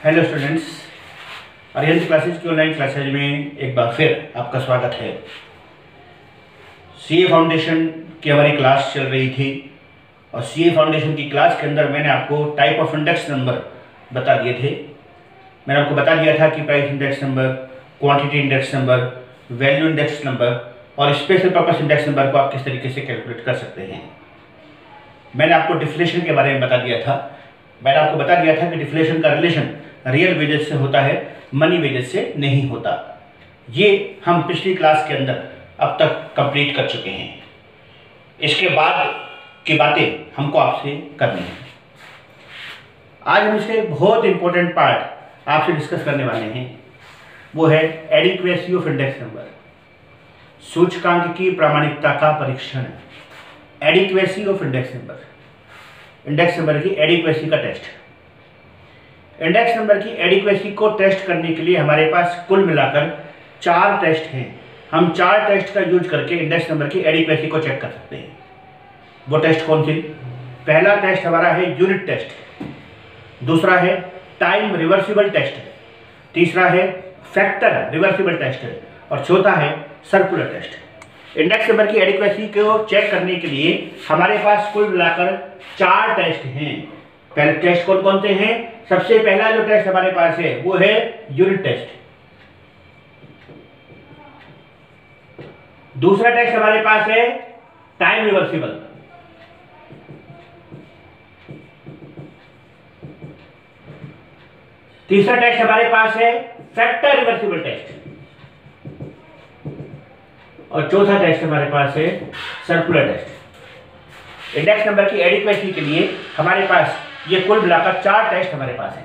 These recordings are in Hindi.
हेलो स्टूडेंट्स, अरिहंत क्लासेज की ऑनलाइन क्लासेज में एक बार फिर आपका स्वागत है। सीए फाउंडेशन की हमारी क्लास चल रही थी और सीए फाउंडेशन की क्लास के अंदर मैंने आपको टाइप ऑफ इंडेक्स नंबर बता दिए थे। मैंने आपको बता दिया था कि price index number, quantity index number, value index number और स्पेशल पर्पस इंडेक्स नंबर को आप किस तरीके से कैलकुलेट कर सकते हैं। मैंने आपको डिफ्लेशन के बारे में बता दिया था। मैंने आपको बता दिया था कि डिफ्लेशन का रिलेशन रियल वेजेस से होता है, मनी वेजेस से नहीं होता। ये हम पिछली क्लास के अंदर अब तक कंप्लीट कर चुके हैं। इसके बाद की बातें हमको आपसे करनी है। आज हम इससे बहुत इंपॉर्टेंट पार्ट आपसे डिस्कस करने वाले हैं, वो है एडिक्वेसी ऑफ इंडेक्स नंबर, सूचकांक की प्रामाणिकता का परीक्षण। Adequacy of index number, index number की एडिक्वेसी का टेस्ट। इंडेक्स नंबर की एडिक्वेसी को टेस्ट करने के लिए हमारे पास कुल मिलाकर 4 टेस्ट हैं। हम 4 टेस्ट का यूज करके इंडेक्स नंबर की एडिक्वेसी को चेक कर सकते हैं। वो टेस्ट कौन सी? पहला टेस्ट हमारा है यूनिट टेस्ट, दूसरा है टाइम रिवर्सिबल टेस्ट, तीसरा है फैक्टर रिवर्सिबल टेस्ट और चौथा है सर्कुलर टेस्ट। इंडेक्स नंबर की एडिक्वेसी को चेक करने के लिए हमारे पास कुल मिलाकर 4 टेस्ट हैं। पहले टेस्ट कौन कौन से हैं? सबसे पहला जो टेस्ट हमारे पास है वो है यूनिट टेस्ट। दूसरा टेस्ट हमारे पास है टाइम रिवर्सिबल। तीसरा टेस्ट हमारे पास है फैक्टर रिवर्सिबल टेस्ट और चौथा टेस्ट हमारे पास है सर्कुलर टेस्ट। इंडेक्स नंबर की एडिक्वेसी के लिए हमारे पास ये कुल मिलाकर 4 टेस्ट हमारे पास है।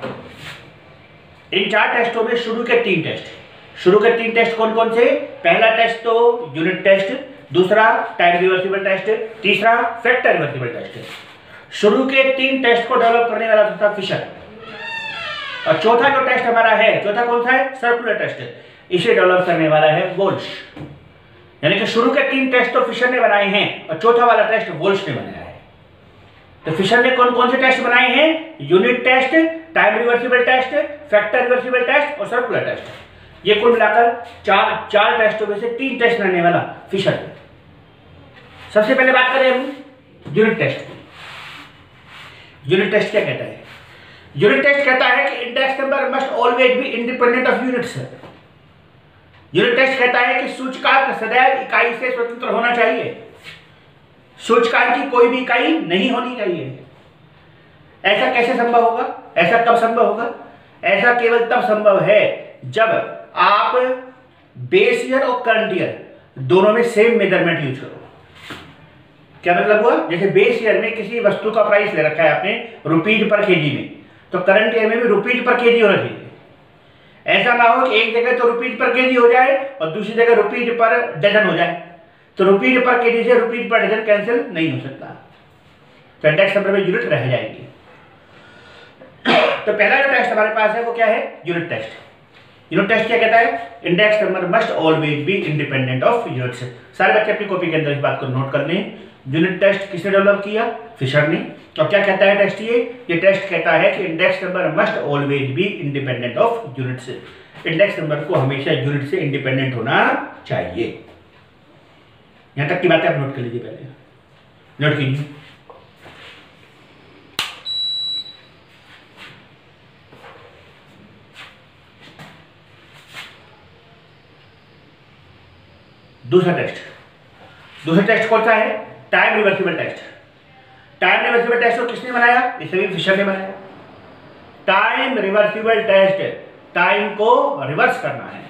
इन 4 टेस्टों में शुरू के 3 टेस्ट कौन कौन से? पहला टेस्ट तो यूनिट टेस्ट, दूसरा टाइम रिवर्सिबल टेस्ट, तीसरा फैक्टर रिवर्सिबल टेस्ट। शुरू के 3 टेस्ट को डेवलप करने वाला था फिशर और चौथा जो टेस्ट हमारा है, चौथा कौन सा है? Circular test. इसे डेवलप करने वाला है वोल्श। यानी कि शुरू के 3 टेस्ट तो फिशर ने बनाए हैं और चौथा वाला टेस्ट वोल्श ने बनाया है। तो फिशर ने कौन कौन से टेस्ट बनाए हैं? Unit test, time reversible test, factor reversible test और सर्कुलर टेस्ट। ये कुल मिलाकर 4 टेस्टों में से 3 टेस्ट बनाने वाला फिशर है। सबसे पहले बात करें हम यूनिट टेस्ट। यूनिट टेस्ट क्या कहता है? यूनिट टेस्ट कहता है कि index number must always be independent of units. Unit test कहता है कि सूचकांक सदैव इकाई से स्वतंत्र होना चाहिए। सूचकांक की कोई भी इकाई नहीं होनी चाहिए। ऐसा कैसे संभव होगा? ऐसा कब संभव होगा? ऐसा केवल तब संभव है जब आप बेस ईयर और करंट ईयर दोनों में सेम मेजरमेंट यूज करो। क्या मतलब हुआ? जैसे बेस ईयर में किसी वस्तु का प्राइस ले रखा है आपने रुपीज पर केजी में, तो करंट ईयर में भी रुपीज पर केजी होना चाहिए। ऐसा ना हो कि एक जगह तो रुपीज पर केजी हो जाए और दूसरी जगह रुपीज पर डजन हो जाए। तो रुपीज पर केजी से रुपीज पर डजन कैंसिल नहीं हो सकता, तो इंडेक्स नंबर में यूनिट रह जाएगी। तो पहला जो टेस्ट हमारे पास है वो क्या है? Unit test. यूनिट टेस्ट क्या कहता है? Index number must always be independent of units. सारे बच्चे अपनी कॉपी के अंदर इस बात को नोट कर लें। यूनिट टेस्ट किसने डेवलप किया? फिशर ने। तो क्या कहता है टेस्ट? ये टेस्ट कहता है कि index number must always be independent of units. Index number को हमेशा यूनिट से इंडिपेंडेंट होना चाहिए। यहां तक की बातें आप नोट कर लीजिए, पहले नोट कीजिए। दूसरा टेस्ट कौन सा है? Time reversible test. Time reversible test को किसने बनाया? इसे भी फिशर ने बनाया। टाइम रिवर्सिबल टेस्ट, टाइम को रिवर्स करना है।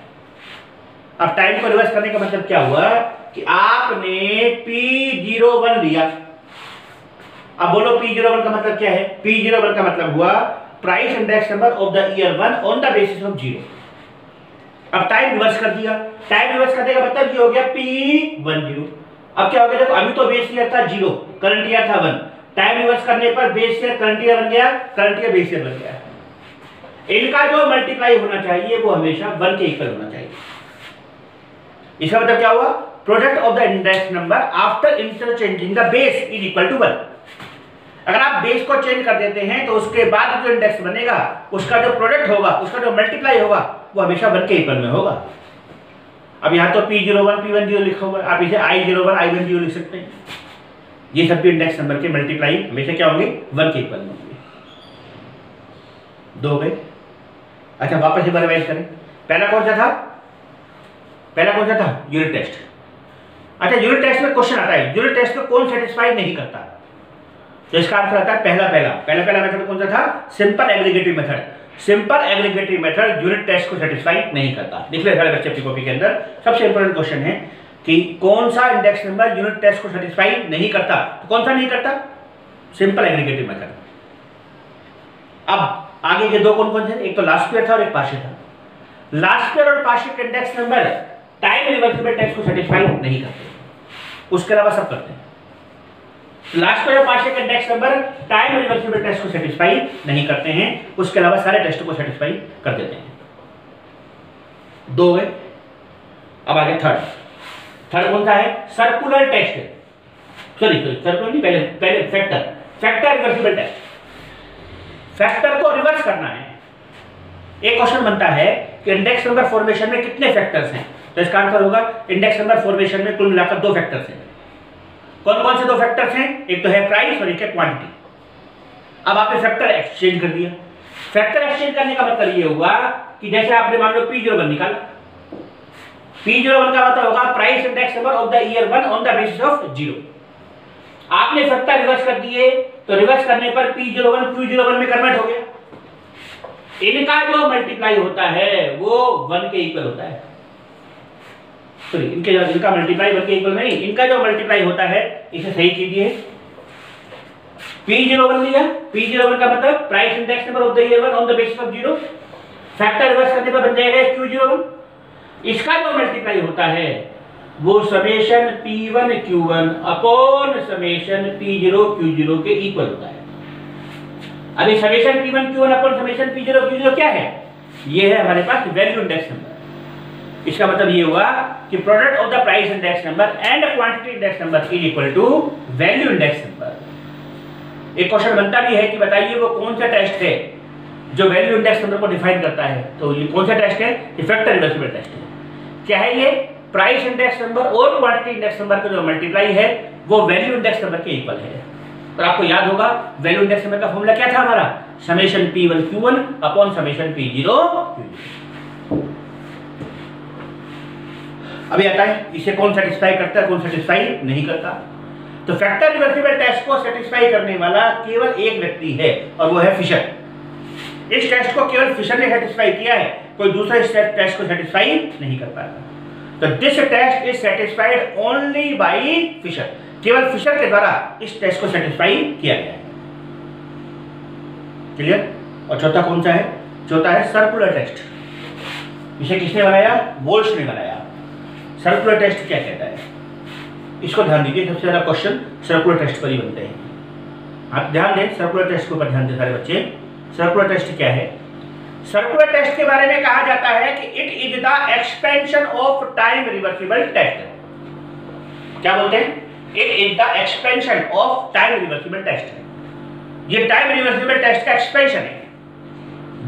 अब टाइम को रिवर्स करने का मतलब क्या हुआ कि आपने P01 लिया। अब बोलो P01 का मतलब क्या है? P01 का मतलब हुआ price index number of the year 1 on the basis of 0। अब टाइम रिवर्स कर दिया। टाइम रिवर्स करने का मतलब ये हो गया P10। अब क्या हो गया? देखो, अभी तो बेस ईयर था 0, करंट ईयर था 1। टाइम रिवर्स करने पर बेस ईयर करंट ईयर बन गया, करंट ईयर बेस ईयर बन गया। इनका जो मल्टीप्लाई होना चाहिए वो हमेशा 1 के इक्वल होना चाहिए। इसका मतलब क्या हुआ? Product of the index number after interchanging the base is equal to 1। अगर आप बेस को चेंज कर देते हैं तो उसके बाद जो इंडेक्स बनेगा उसका जो प्रोडक्ट होगा, उसका जो मल्टीप्लाई होगा वो हमेशा 1 के इक्वल में होगा। अब यहाँ तो P01 P10 लिखा हुआ है, आप इसे I01 I10 लिख सकते हैं। ये सब भी इंडेक्स नंबर के मल्टीप्लाई हमेशा क्या होंगे, 1 के इक्वल में होंगे। 2 हो गए। अच्छा वापस से रिवाइज करें। पहला कौन सा था? Unit test. अच्छा यूनिट टेस्ट में क्वेश्चन आता है यूनिट टेस्ट में कौन सेटिस्फाई नहीं करता, तो इसका आंसर आता है पहला मेथड कौन सा था? Simple aggregative method. Simple aggregative method unit test को सेटिस्फाई नहीं करता। देख ले सारे बच्चे अपनी कॉपी के अंदर, सबसे इंपॉर्टेंट क्वेश्चन है कि कौन सा इंडेक्स नंबर यूनिट टेस्ट को सेटिस्फाई नहीं करता, तो कौन सा नहीं करता? Simple aggregative method. अब आगे के दो कौन से? एक तो लास्ट पेयर था और एक पार्शियल था। लास्ट पेयर और partial index number time reversible test को सेटिस्फाई नहीं करते, उसके अलावा सब करते हैं। लास्ट पेयर और partial index number time reversible test को सेटिस्फाई नहीं करते हैं, उसके अलावा सारे टेस्ट को सेटिस्फाई कर देते हैं। 2 है। अब आगे थर्ड कौन सा है? Circular test. सॉरी सर्कुलर नहीं, पहले फैक्टर रिवर्सिबल टेस्ट। फैक्टर को रिवर्स करना है। एक क्वेश्चन बनता है कि इंडेक्स नंबर फॉर्मेशन में कितने फैक्टर्स हैं, तो इसका आंसर होगा इंडेक्स नंबर फॉर्मेशन में कुल मिलाकर 2 फैक्टर्स हैं। कौन कौन से 2 फैक्टर्स हैं? एक तो है प्राइस और एक है क्वांटिटी। अब आपने फैक्टर एक्सचेंज कर दिया। फैक्टर एक्सचेंज करने का मतलब ये हुआ कि जैसे आपने मान लो P01 निकाला, P01 का मतलब होगा price index number of the year 1 on the basis of 0। आपने फैक्टर रिवर्स कर दिए, तो रिवर्स करने पर P01 Q01 में कन्वर्ट हो गया। इनका जो मल्टीप्लाई होता है वो 1 के इक्वल होता है। सॉरी इनका मल्टीप्लाई 1 के इक्वल नहीं, इनका जो मल्टीप्लाई होता है इसे सही कीजिए। P01 लिया, P01 का मतलब price index number of the year 1 on the basis of 0। Factor reverse करने पर बन जाएगा Q01। इसका जो मल्टीप्लाई होता है वो summation P1 Q1 upon summation P0 Q0 के इक्वल होता है। अभी summation P1 Q1 upon summation P0 Q0 क्या है? ये है हमारे पास वैल्यू इंडेक्स नंबर। इसका मतलब ये हुआ कि product of the price index number and quantity index number is equal to value index number. एक क्वेश्चन बनता भी है कि बताइए वो कौन सा टेस्ट है जो वैल्यू इंडेक्स नंबर को डिफाइन करता है, तो ये कौन सा टेस्ट है? फैक्टर रिवर्सिबल टेस्ट है। क्या है ये? प्राइस इंडेक्स नंबर और क्वांटिटी इंडेक्स नंबर का जो मल्टीप्लाई है वो वैल्यू इंडेक्स नंबर के इक्वल है। और आपको याद होगा वैल्यू इंडेक्स नंबर का फॉर्मूला क्या था हमारा? Summation P1 Q1 upon summation P0 Q0। अभी आता है इसे कौन सेटिस्फाई करता है, कौन सेटिस्फाई नहीं करता। तो फैक्टर रिवर्सिबल टेस्ट को सेटिस्फाई करने वाला केवल एक व्यक्ति है और वो है फिशर। इस टेस्ट को केवल फिशर ने सेटिस्फाई किया है, कोई दूसरा इस टेस्ट को सेटिस्फाई नहीं कर पाएगा। तो this test is satisfied only by Fisher. केवल फिशर के द्वारा इस टेस्ट को सेटिस्फाई किया गया है। क्लियर? और चौथा कौन सा है? चौथा है सर्कुलर टेस्ट। इसे किसने बनाया? वोल्श ने बनाया। सर्कुलर टेस्ट क्या कहता है इसको ध्यान दीजिए। सबसे ज्यादा क्वेश्चन सर्कुलर टेस्ट पर ही बनते हैं। आप ध्यान दें, सर्कुलर टेस्ट के ऊपर ध्यान दें सारे बच्चे। सर्कुलर टेस्ट क्या है? सर्कुलर टेस्ट के बारे में कहा जाता है कि it is the expansion of time reversible test. क्या बोलते हैं? It is the expansion of time reversible test. ये टाइम रिवर्सिबल टेस्ट का एक्सपेंशन है।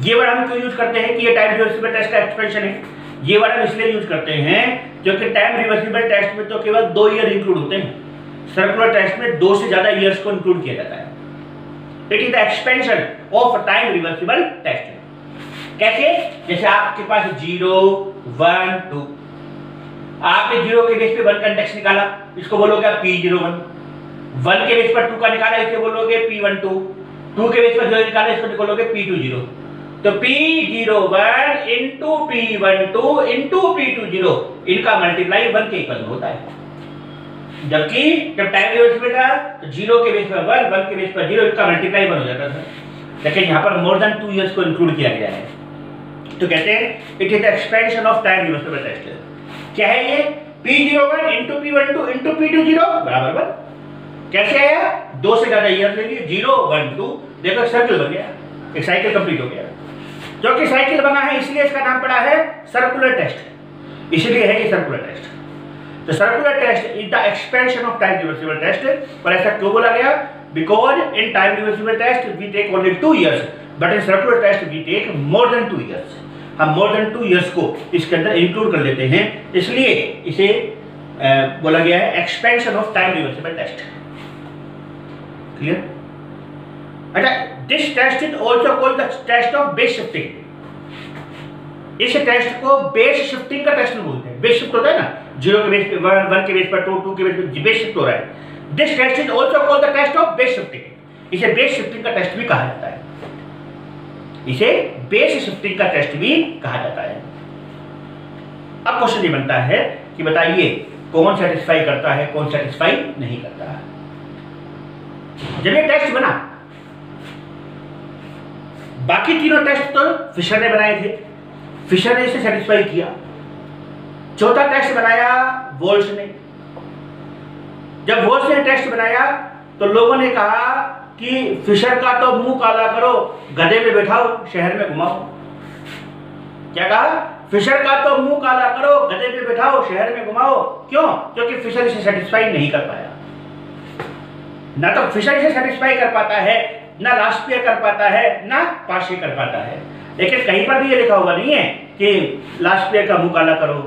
ये वर्ड हम क्यों यूज करते हैं कि ये टाइम रिवर्सिबल टेस्ट का एक्सपेंशन है? ये वर्ड हम इसलिए यूज करते हैं क्योंकि टाइम रिवर्सिबल टेस्ट में तो केवल 2 ईयर इंक्लूड होते हैं। सर्कुलर टेस्ट में 2 से ज्यादा ईयर्स को इंक्लूड किया जाता है। It is the expansion of time reversible test. कैसे? जैसे आपके पास 0 1 2, आपने 0 के बेस पे 1 का इंडेक्स निकाला, इसको बोलोगे P01। 1 के बेस पर 2 का निकाला, इसे बोलोगे P12। 2 के बेस पर 0 निकाला, इसको बोलोगे P20। तो P01 into P12 into P20 इनका मल्टीप्लाई 1 के इक्वल होता है। जबकि जब टाइम रिवर्सिबल था तो 0 के बेस पर 1, 1 के बेस पर 0, इनका मल्टीप्लाई 1 हो जाता था। लेकिन यहाँ पर मोर देन 2 इयर्स को इंक्लूड किया गया है, तो कहते हैं it is the expansion of time reversible test. क्या है ये? P01 into P12 into P20 बराबर 1। कैसे आया? 2 से ज्यादा ईयर ले लिए, 0 1 2, देखो सर्कल बन गया, एक साइकिल कंप्लीट हो गया। जो कि साइकिल बना है इसलिए इसका नाम पड़ा है सर्कुलर टेस्ट, इसलिए है ये सर्कुलर टेस्ट। तो circular test is the expansion of time reversible test. और ऐसा क्यों बोला गया? because in time reversible test we take only 2 years, but in circular test we take more than 2 years. हम more than 2 years को इसके अंदर इंक्लूड कर लेते हैं, इसलिए इसे बोला गया है expansion of time reversible test. Clear? अच्छा, this test is also called the test of base shifting. इस टेस्ट को बेस शिफ्टिंग का टेस्ट बोलते हैं। बेस शिफ्ट होता है ना, 0 के बेस पे 1 के बेस पर 2 के बेस पे बेस शिफ्ट हो रहा है। This test is also called the test of base shifting. इसे बेस शिफ्टिंग का टेस्ट भी कहा जाता है। इसे बेस शिफ्टिंग का टेस्ट भी कहा जाता है। अब क्वेश्चन ये बनता है कि बताइए कौन सेटिस्फाई करता है, कौन सेटिस्फाई नहीं करता है। जब ये टेस्ट बना, बाकी तीनों टेस्ट तो फिशर ने बनाए थे, फिशर ने इसे सेटिस्फाई किया। चौथा टेस्ट बनाया वोल्स ने। जब वोल्स ने टेस्ट बनाया तो लोगों ने कहा कि फिशर का तो मुंह काला करो, गधे पे बैठाओ, शहर में घुमाओ। क्या कहा? फिशर का तो मुंह काला करो, गधे पे बैठाओ, शहर में घुमाओ। क्यों? क्योंकि फिशर इसे सेटिस्फाई नहीं कर पाया। ना तो फिशर इसे सेटिस्फाई कर पाता है, ना लास्पियर कर पाता है, ना पाशे कर पाता है। लेकिन कहीं पर भी ये लिखा हुआ नहीं है कि लास्पियर का मुंह काला करो,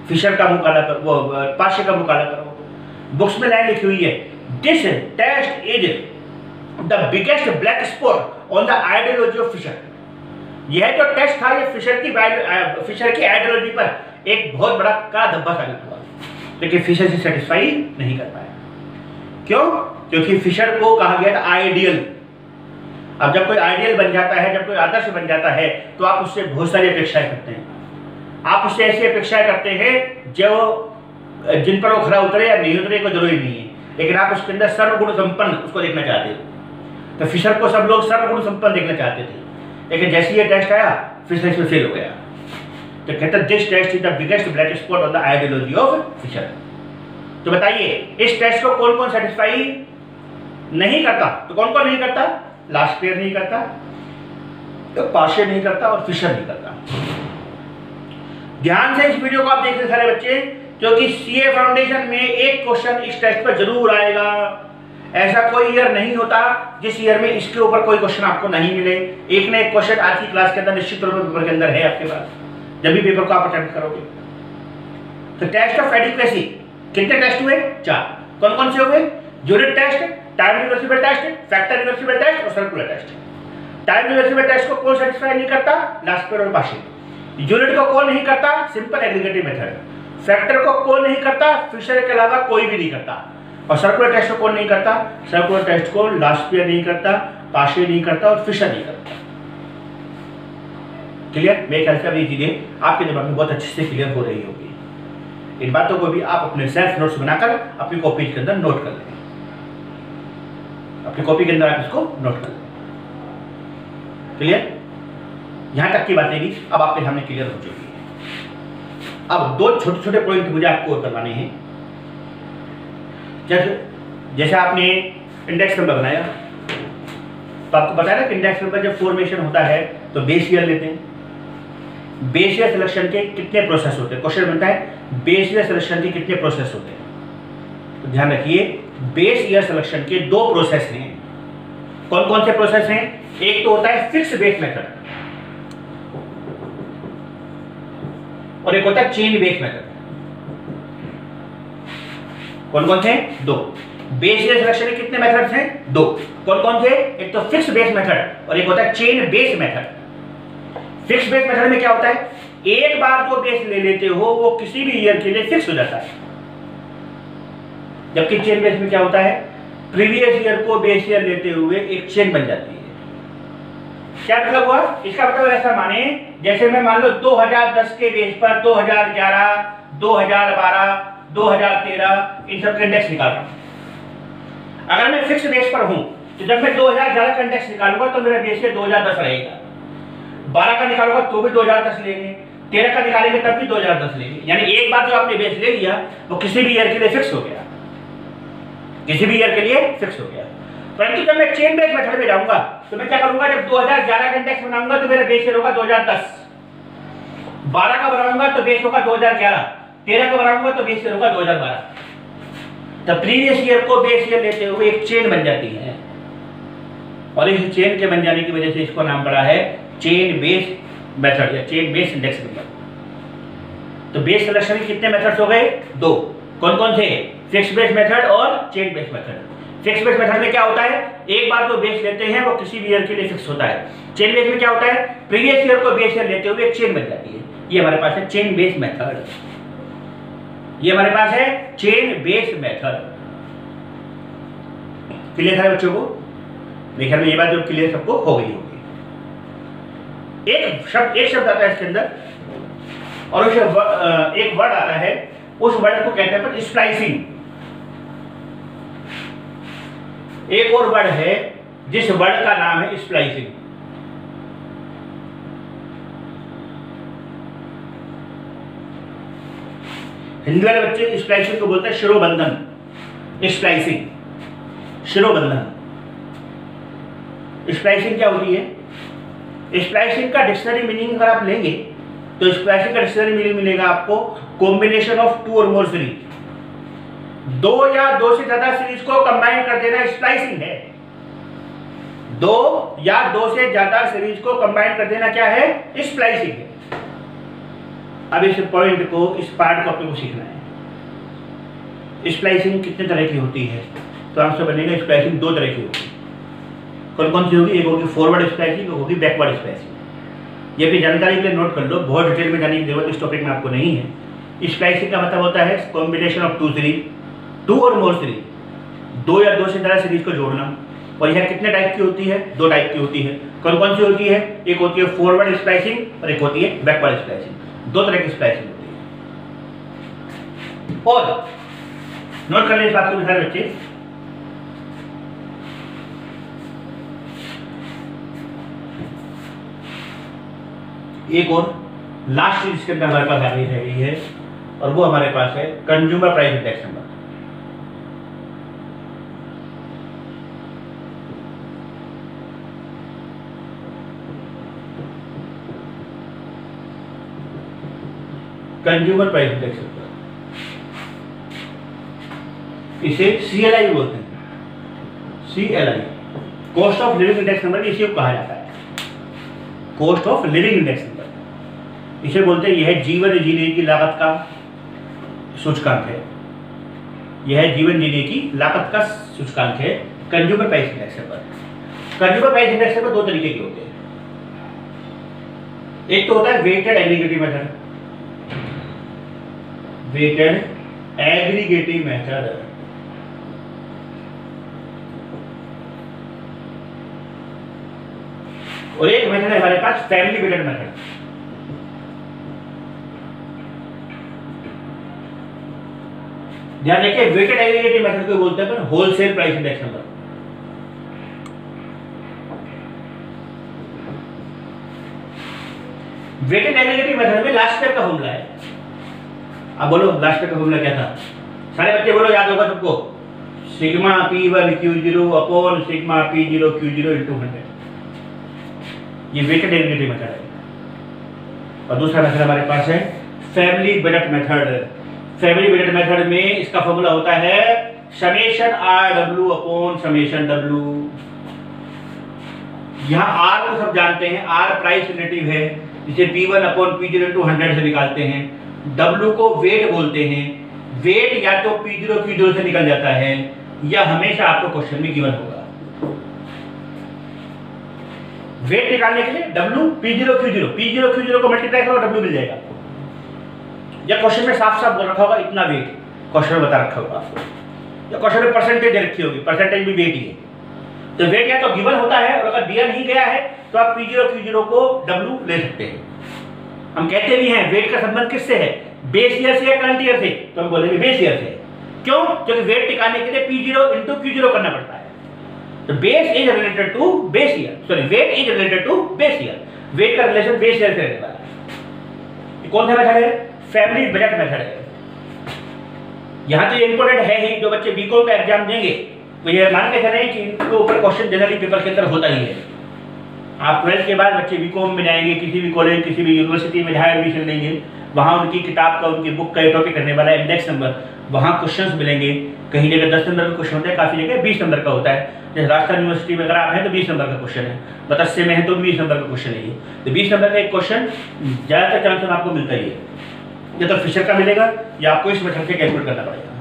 फिशर का मुंह काला करो, वो पाशे का मुंह काला करो। बुक्स में लाइन लिखी हुई है, this test is the biggest black spot on the ideology of Fisher. यह जो टेस्ट था, ये फिशर की आइडियोलॉजी पर एक बहुत बड़ा काला धब्बा साबित हुआ। लेकिन फिशर से सेटिस्फाई नहीं कर पाया। क्यों? क्योंकि फिशर को कहा गया था आइडियल। अब जब कोई आइडियल बन जाता है, जब कोई आदर्श बन जाता है, तो आप उससे बहुत सारी अपेक्षाएं करते हैं। आप उससे ऐसी अपेक्षाएं करते हैं जो जिन पर वो खरा उतरे या नहीं उतरे कोई जरूरी नहीं है, लेकिन आप उसके अंदर सर्वगुण संपन्न उसको देखना चाहते हो। तो फिशर को सब लोग सर्वगुण संपन्न देखना चाहते थे, लेकिन जैसे ये टेस्ट आया फिशर इसमें फेल हो गया। तो कहते हैं this test is the biggest black spot on the ideology of Fisher. तो बताइए इस टेस्ट को कौन कौन सेटिस्फाई नहीं करता? तो कौन कौन नहीं करता? लास्पियर नहीं करता, तो पाशे नहीं करता और फिशर नहीं करता। ध्यान से इस वीडियो को आप देख रहे सारे बच्चे, क्योंकि सीए फाउंडेशन में एक क्वेश्चन इस टेस्ट पर जरूर आएगा। ऐसा कोई ईयर नहीं होता जिस ईयर में इसके ऊपर कोई क्वेश्चन आपको नहीं मिले। एक ना एक क्वेश्चन आज की क्लास के अंदर निश्चित तौर पर पेपर के अंदर है आपके पास, जब भी पेपर को आप अटेम्प्ट करोगे। तो टेस्ट ऑफ एडिक्वेसी कितने टेस्ट हुए? 4। कौन कौन से हुए? Unit test, time reversible test, factor reversible test और circular test. Time reversible test को कौन सेटिस्फाई नहीं करता? लास्पियर और पाशे। यूनिट को कौन नहीं करता? Simple aggregative method. फैक्टर को कौन नहीं करता? फिशर के अलावा कोई भी नहीं करता। और सर्कुलर टेस्ट को कौन नहीं करता? सर्कुलर टेस्ट को लास्पियर नहीं करता, पाशे नहीं करता और फिशर नहीं करता। क्लियर? मेरे ख्याल से अभी चीजें आपके दिमाग में बहुत अच्छे से क्लियर हो रही होगी। इन बातों को भी आप अपने सेल्फ नोट्स बनाकर अपनी कॉपी के अंदर नोट कर लें। अपनी कॉपी के अंदर आप इसको नोट कर लें। क्लियर? यहां तक की बातें भी अब आपके सामने क्लियर हो चुकी है। अब 2 छोटे छोटे पॉइंट मुझे आपको करवाने हैं। जैसे आपने इंडेक्स नंबर बनाया, तो आपको पता है ना कि इंडेक्स नंबर जब फॉर्मेशन होता है तो बेस ईयर लेते हैं। बेस ईयर सिलेक्शन के कितने प्रोसेस होते हैं? क्वेश्चन बनता है बेस ईयर सिलेक्शन के कितने प्रोसेस होते हैं? तो ध्यान रखिए, बेस ईयर सिलेक्शन के 2 प्रोसेस हैं। कौन कौन से प्रोसेस हैं? एक तो होता है फिक्स बेस मेथड और एक होता है चेन बेस मेथड। कौन कौन से? 2। बेस ईयर सिलेक्शन के कितने मेथड्स हैं? 2। कौन कौन से? एक तो फिक्स बेस मेथड और एक होता है chain base method. Fix base method में क्या होता है? एक बार जो बेस ले लेते हो वो किसी भी ईयर के लिए फिक्स हो जाता है। जबकि चेन बेस में क्या होता है? प्रीवियस ईयर को बेस ईयर लेते हुए एक चेन बन जाती है। क्या मतलब हुआ? इसका मतलब ऐसा माने जैसे मैं मान लो 2010 के बेस पर 2011, 2012, 2013 इन सब का इंडेक्स निकाल रहा हूं। अगर मैं फिक्स बेस पर हूं तो जब मैं 2011 का इंडेक्स निकालूंगा तो मेरा बेस ईयर 2010 रहेगा। 12 का निकालूंगा तो भी 2010 लेंगे, 13 का निकालेंगे तब भी 2010 लेंगे। यानी एक बार जो आपने बेस ले लिया वो किसी भी ईयर के लिए फिक्स हो गया, किसी भी ईयर के लिए फिक्स हो गया। परंतु जब मैं चेन बेस मेथड में जाऊंगा तो मैं क्या करूंगा? जब 2011 का इंडेक्स बनाऊंगा तो मेरा बेस ईयर होगा 2010, 12 का बनाऊंगा तो बेस होगा 2011, 13 का बनाऊंगा तो बेस ईयर होगा 2012। तो प्रीवियस ईयर को बेस ईयर लेते हुए एक चेन बन जाती है, और इस चेन के बन जाने की वजह से इसको नाम पड़ा है चेन बेस मेथड या चेन बेस इंडेक्स नंबर। तो बेस सिलेक्शन के कितने मेथड्स हो गए? 2। कौन कौन थे? फिक्स बेस मेथड और chain base method. Fix base method में क्या होता है, एक बार जो बेस लेते हैं वो किसी भी ईयर के लिए फिक्स होता है। चेन बेस में क्या होता है, प्रीवियस ईयर को बेस ईयर लेते हुए एक चेन बन जाती है। ये हमारे पास है चेन बेस मेथड, ये हमारे पास है चेन बेस मेथड। क्लियर है बच्चों को? मेरे ख्याल में ये बात जो क्लियर सबको हो गई होगी। एक शब्द आता है इसके अंदर, और उस एक वर्ड आता है, उस वर्ड को कहते हैं स्प्लाइसिंग। एक और वर्ड है जिस वर्ड का नाम है स्प्लाइसिंग। हिंदी वाले बच्चे स्प्लाइसिंग को बोलते हैं शिरोबंधन। स्प्लाइसिंग, शिरोबंधन। स्प्लाइसिंग क्या होती है? स्प्लाइसिंग का डिक्शनरी मीनिंग अगर आप लेंगे तो स्प्लाइसिंग का डिक्शनरी मीनिंग मिलेगा आपको कॉम्बिनेशन ऑफ 2 और मोर सीरीज। 2 या 2 से ज्यादा सीरीज को कंबाइन कर देना स्प्लाइसिंग है। 2 या 2 से ज्यादा सीरीज को कंबाइन कर देना क्या है? स्प्लाइसिंग है। अब इस पॉइंट को, इस पार्ट को आपको सीखना है। स्प्लाइसिंग कितने तरह की होती है? तो आपसे बनेगा स्प्लाइसिंग 2 तरह की होगी। कौन कौन सी होगी? एक होगी फॉरवर्ड स्प्लाइसिंग, एक होगी बैकवर्ड स्प्लाइसिंग। ये भी जानकारी के लिए नोट कर लो, बहुत डिटेल में जाने की जरूरत इस टॉपिक में आपको नहीं है। स्प्लाइसिंग का मतलब होता है कॉम्बिनेशन ऑफ 2 सीरीज, 2 और मोर सीरीज, 2 या 2 से ज्यादा सीरीज को जोड़ना। और यह कितने टाइप की होती है? 2 टाइप की होती है। कौन कौन सी होती है? एक होती है फॉरवर्ड स्प्लाइसिंग और एक होती है बैकवर्ड स्प्लाइसिंग। 2 तरह की स्प्लाइसिंग होती है। और नोट कर लें इस बात को सारे बच्चे, एक और लास्ट चीज इसके अंदर हमारे पास आ गई है, और वो हमारे पास है consumer price index number. Consumer price index number, इसे CLI बोलते हैं। CLI, cost of living index number, इसी को कहा जाता है cost of living index number. इसे बोलते हैं यह जीवन जीने की लागत का सूचकांक है। यह जीवन जीने की लागत का सूचकांक है consumer price index number. Consumer price index number 2 तरीके के होते हैं। एक तो होता है weighted aggregative method, weighted aggregative method. और एक मेथड है हमारे पास फैमिली वेटेड मेथड। ध्यान रखिए, वेटेड एग्रीगेटिव मेथड को बोलते हैं wholesale price index number. Weighted aggregative method में लास्ट स्टेप का फॉर्मूला है। अब बोलो लास्ट स्टेप का फॉर्मूला क्या था? सारे बच्चे बोलो, याद होगा सबको। Sigma P1 Q0 upon sigma P0 Q0 into 100। ये वेटेड एग्रीगेटिव मेथड है। और दूसरा मेथड हमारे पास है family weighted method. Family weighted method में इसका फॉर्मूला होता है summation RW upon summation W। यहां R को सब जानते हैं, R प्राइस रिलेटिव है, जिसे P1 अपॉन P0 इंटू 100 से निकालते हैं। W को वेट बोलते हैं। वेट या तो P0 Q0 से निकल जाता है, या हमेशा आपको क्वेश्चन में गिवन होगा। वेट निकालने के लिए W P0 Q0 को मल्टीप्लाई करो, W मिल जाएगा। या क्वेश्चन में साफ साफ बोल रखा होगा इतना वेट, क्वेश्चन में बता रखा होगा, या क्वेश्चन में परसेंटेज रखी होगी, परसेंटेज भी वेट ही है। तो वेट या तो गिवन होता है, और अगर दिया नहीं गया है तो आप P0 Q0 को W ले सकते हैं। हम कहते भी हैं वेट का संबंध किससे है? बेस ईयर से या करंट ईयर से? तो हम बोलेंगे बेस ईयर से। क्यों? क्योंकि वेट निकालने के लिए P0 इंटू Q0 करना पड़ता है। तो base is related to base year, sorry weight is related to base year. Weight का रिलेशन बेस ईयर से रहने वाला है। ये कौन सा मेथड है? फैमिली वेटेड मेथड है। यहां तो ये इंपॉर्टेंट है ही, जो बच्चे बीकॉम का एग्जाम देंगे तो ये मान के चलें कि इनके ऊपर क्वेश्चन जनरली पेपर के अंदर होता ही है। आप 12th के बाद बच्चे बीकॉम में जाएंगे, किसी भी कॉलेज, किसी भी यूनिवर्सिटी में जहाँ एडमिशन लेंगे, वहाँ उनकी किताब का, उनकी बुक का टॉपिक करने वाला है इंडेक्स नंबर। वहाँ क्वेश्चंस मिलेंगे। कहीं जगह 10 नंबर का क्वेश्चन होता है, काफ़ी जगह 20 नंबर का होता है। जैसे राजस्थान यूनिवर्सिटी में अगर आप हैं तो 20 नंबर का क्वेश्चन है, मत्स्य में है तो 20 नंबर का क्वेश्चन है ये। तो 20 नंबर का एक क्वेश्चन ज़्यादातर चांस में आपको मिलता ही है, या तो फिशर का मिलेगा या आपको इस मेथड से कैलकुलेट करना पड़ेगा।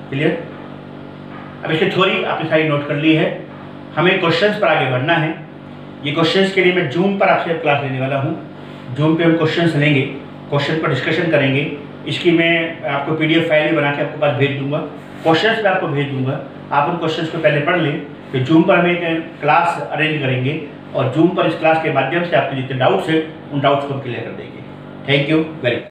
क्लियर? अब इसकी थ्योरी आपने सारी नोट कर ली है। हमें क्वेश्चंस पर आगे बढ़ना है। ये क्वेश्चंस के लिए मैं जूम पर आपसे क्लास लेने वाला हूँ। जूम पे हम क्वेश्चंस लेंगे, क्वेश्चन पर डिस्कशन करेंगे। इसकी मैं आपको PDF फाइल भी बना के आपके पास भेज दूंगा, क्वेश्चंस मैं आपको भेज दूंगा। आप उन क्वेश्चंस को पहले पढ़ लें, फिर जूम पर हम एक क्लास अरेंज करेंगे और जूम पर इस क्लास के माध्यम से आपके जितने डाउट्स हैं उन डाउट्स को हम क्लियर कर देंगे। Thank you very much.